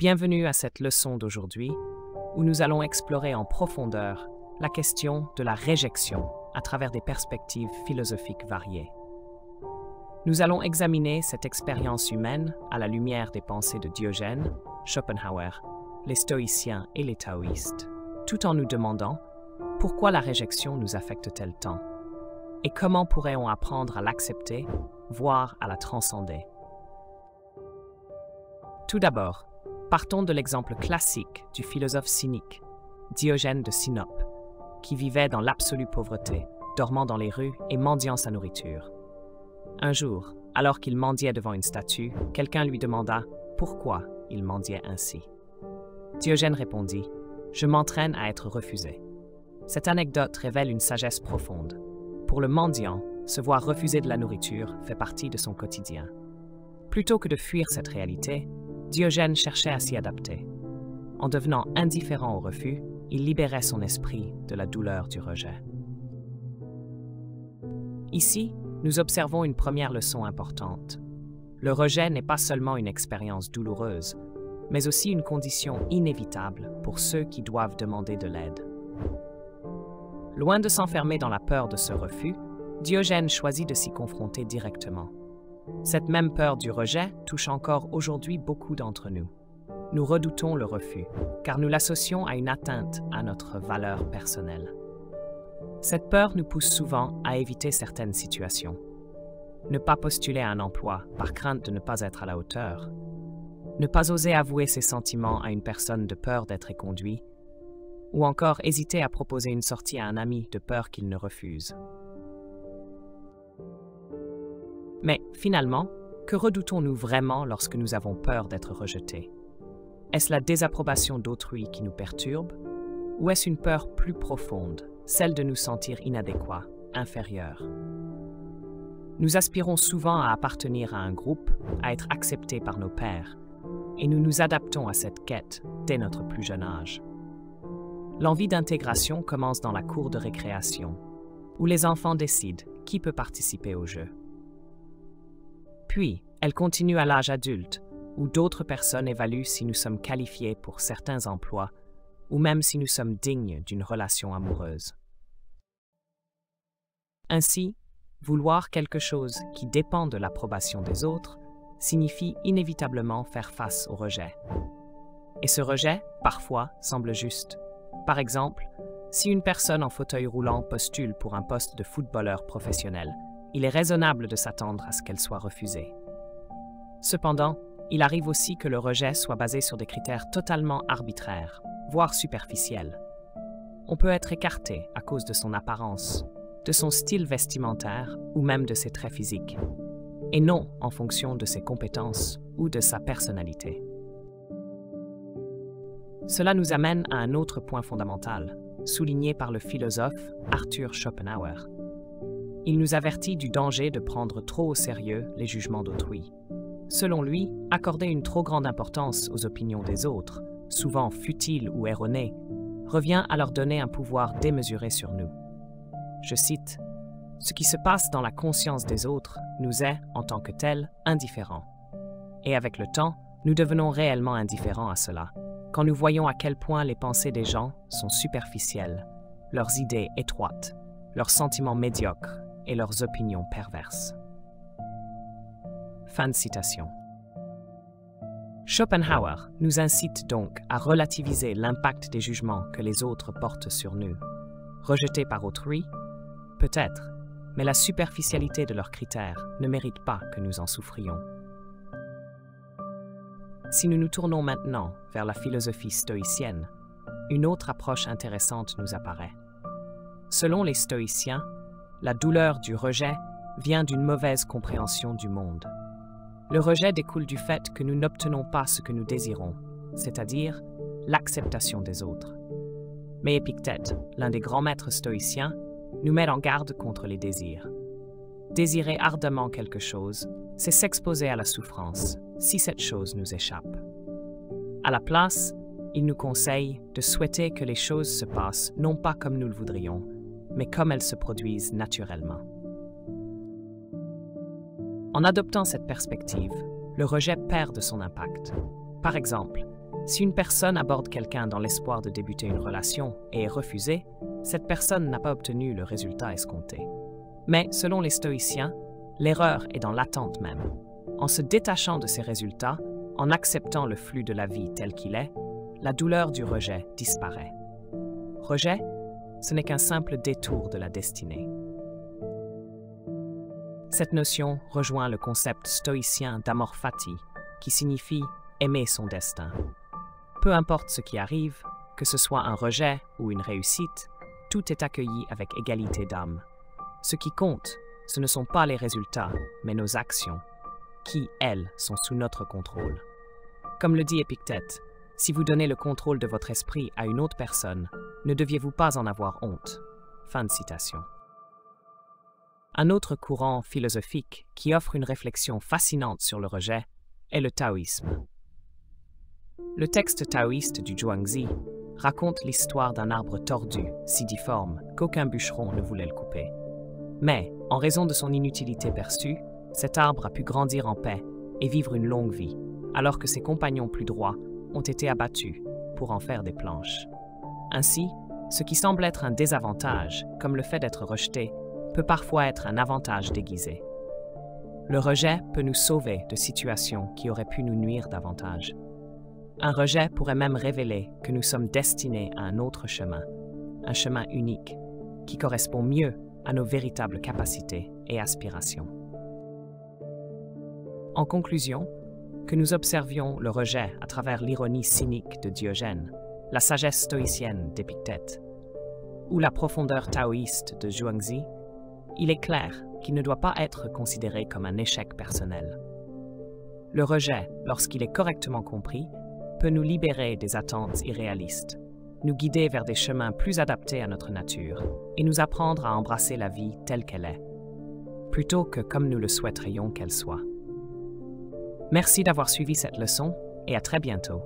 Bienvenue à cette leçon d'aujourd'hui où nous allons explorer en profondeur la question de la réjection à travers des perspectives philosophiques variées. Nous allons examiner cette expérience humaine à la lumière des pensées de Diogène, Schopenhauer, les stoïciens et les taoïstes, tout en nous demandant pourquoi la réjection nous affecte-t-elle tant et comment pourrait-on apprendre à l'accepter, voire à la transcender. Tout d'abord, partons de l'exemple classique du philosophe cynique, Diogène de Sinope, qui vivait dans l'absolue pauvreté, dormant dans les rues et mendiant sa nourriture. Un jour, alors qu'il mendiait devant une statue, quelqu'un lui demanda pourquoi il mendiait ainsi. Diogène répondit « Je m'entraîne à être refusé ». Cette anecdote révèle une sagesse profonde. Pour le mendiant, se voir refuser de la nourriture fait partie de son quotidien. Plutôt que de fuir cette réalité, Diogène cherchait à s'y adapter. En devenant indifférent au refus, il libérait son esprit de la douleur du rejet. Ici, nous observons une première leçon importante. Le rejet n'est pas seulement une expérience douloureuse, mais aussi une condition inévitable pour ceux qui doivent demander de l'aide. Loin de s'enfermer dans la peur de ce refus, Diogène choisit de s'y confronter directement. Cette même peur du rejet touche encore aujourd'hui beaucoup d'entre nous. Nous redoutons le refus, car nous l'associons à une atteinte à notre valeur personnelle. Cette peur nous pousse souvent à éviter certaines situations. Ne pas postuler à un emploi par crainte de ne pas être à la hauteur. Ne pas oser avouer ses sentiments à une personne de peur d'être éconduit. Ou encore hésiter à proposer une sortie à un ami de peur qu'il ne refuse. Mais finalement, que redoutons-nous vraiment lorsque nous avons peur d'être rejetés? Est-ce la désapprobation d'autrui qui nous perturbe? Ou est-ce une peur plus profonde, celle de nous sentir inadéquats, inférieurs? Nous aspirons souvent à appartenir à un groupe, à être acceptés par nos pairs, et nous nous adaptons à cette quête dès notre plus jeune âge. L'envie d'intégration commence dans la cour de récréation, où les enfants décident qui peut participer au jeu. Puis, elle continue à l'âge adulte, où d'autres personnes évaluent si nous sommes qualifiés pour certains emplois, ou même si nous sommes dignes d'une relation amoureuse. Ainsi, vouloir quelque chose qui dépend de l'approbation des autres signifie inévitablement faire face au rejet. Et ce rejet, parfois, semble juste. Par exemple, si une personne en fauteuil roulant postule pour un poste de footballeur professionnel, il est raisonnable de s'attendre à ce qu'elle soit refusée. Cependant, il arrive aussi que le rejet soit basé sur des critères totalement arbitraires, voire superficiels. On peut être écarté à cause de son apparence, de son style vestimentaire ou même de ses traits physiques, et non en fonction de ses compétences ou de sa personnalité. Cela nous amène à un autre point fondamental, souligné par le philosophe Arthur Schopenhauer. Il nous avertit du danger de prendre trop au sérieux les jugements d'autrui. Selon lui, accorder une trop grande importance aux opinions des autres, souvent futiles ou erronées, revient à leur donner un pouvoir démesuré sur nous. Je cite, « Ce qui se passe dans la conscience des autres nous est, en tant que tel, indifférent. Et avec le temps, nous devenons réellement indifférents à cela, quand nous voyons à quel point les pensées des gens sont superficielles, leurs idées étroites, leurs sentiments médiocres et leurs opinions perverses. » Fin de citation. Schopenhauer nous incite donc à relativiser l'impact des jugements que les autres portent sur nous. Rejetés par autrui? Peut-être, mais la superficialité de leurs critères ne mérite pas que nous en souffrions. Si nous nous tournons maintenant vers la philosophie stoïcienne, une autre approche intéressante nous apparaît. Selon les stoïciens, la douleur du rejet vient d'une mauvaise compréhension du monde. Le rejet découle du fait que nous n'obtenons pas ce que nous désirons, c'est-à-dire l'acceptation des autres. Mais Épictète, l'un des grands maîtres stoïciens, nous met en garde contre les désirs. Désirer ardemment quelque chose, c'est s'exposer à la souffrance, si cette chose nous échappe. À la place, il nous conseille de souhaiter que les choses se passent non pas comme nous le voudrions, mais comme elles se produisent naturellement. En adoptant cette perspective, le rejet perd de son impact. Par exemple, Si une personne aborde quelqu'un dans l'espoir de débuter une relation et est refusée, cette personne n'a pas obtenu le résultat escompté. Mais, selon les stoïciens, l'erreur est dans l'attente même. En se détachant de ces résultats, en acceptant le flux de la vie tel qu'il est, la douleur du rejet disparaît. Rejet, ce n'est qu'un simple détour de la destinée. Cette notion rejoint le concept stoïcien d'amor fati, qui signifie aimer son destin. Peu importe ce qui arrive, que ce soit un rejet ou une réussite, tout est accueilli avec égalité d'âme. Ce qui compte, ce ne sont pas les résultats, mais nos actions, qui, elles, sont sous notre contrôle. Comme le dit Épictète, si vous donnez le contrôle de votre esprit à une autre personne, ne deviez-vous pas en avoir honte. Fin de citation. Un autre courant philosophique qui offre une réflexion fascinante sur le rejet est le taoïsme. Le texte taoïste du Zhuangzi raconte l'histoire d'un arbre tordu, si difforme qu'aucun bûcheron ne voulait le couper. Mais, en raison de son inutilité perçue, cet arbre a pu grandir en paix et vivre une longue vie, alors que ses compagnons plus droits ont été abattus pour en faire des planches. Ainsi, ce qui semble être un désavantage, comme le fait d'être rejeté, peut parfois être un avantage déguisé. Le rejet peut nous sauver de situations qui auraient pu nous nuire davantage. Un rejet pourrait même révéler que nous sommes destinés à un autre chemin, un chemin unique, qui correspond mieux à nos véritables capacités et aspirations. En conclusion, que nous observions le rejet à travers l'ironie cynique de Diogène, la sagesse stoïcienne d'Épictète, ou la profondeur taoïste de Zhuangzi, il est clair qu'il ne doit pas être considéré comme un échec personnel. Le rejet, lorsqu'il est correctement compris, peut nous libérer des attentes irréalistes, nous guider vers des chemins plus adaptés à notre nature et nous apprendre à embrasser la vie telle qu'elle est, plutôt que comme nous le souhaiterions qu'elle soit. Merci d'avoir suivi cette leçon et à très bientôt.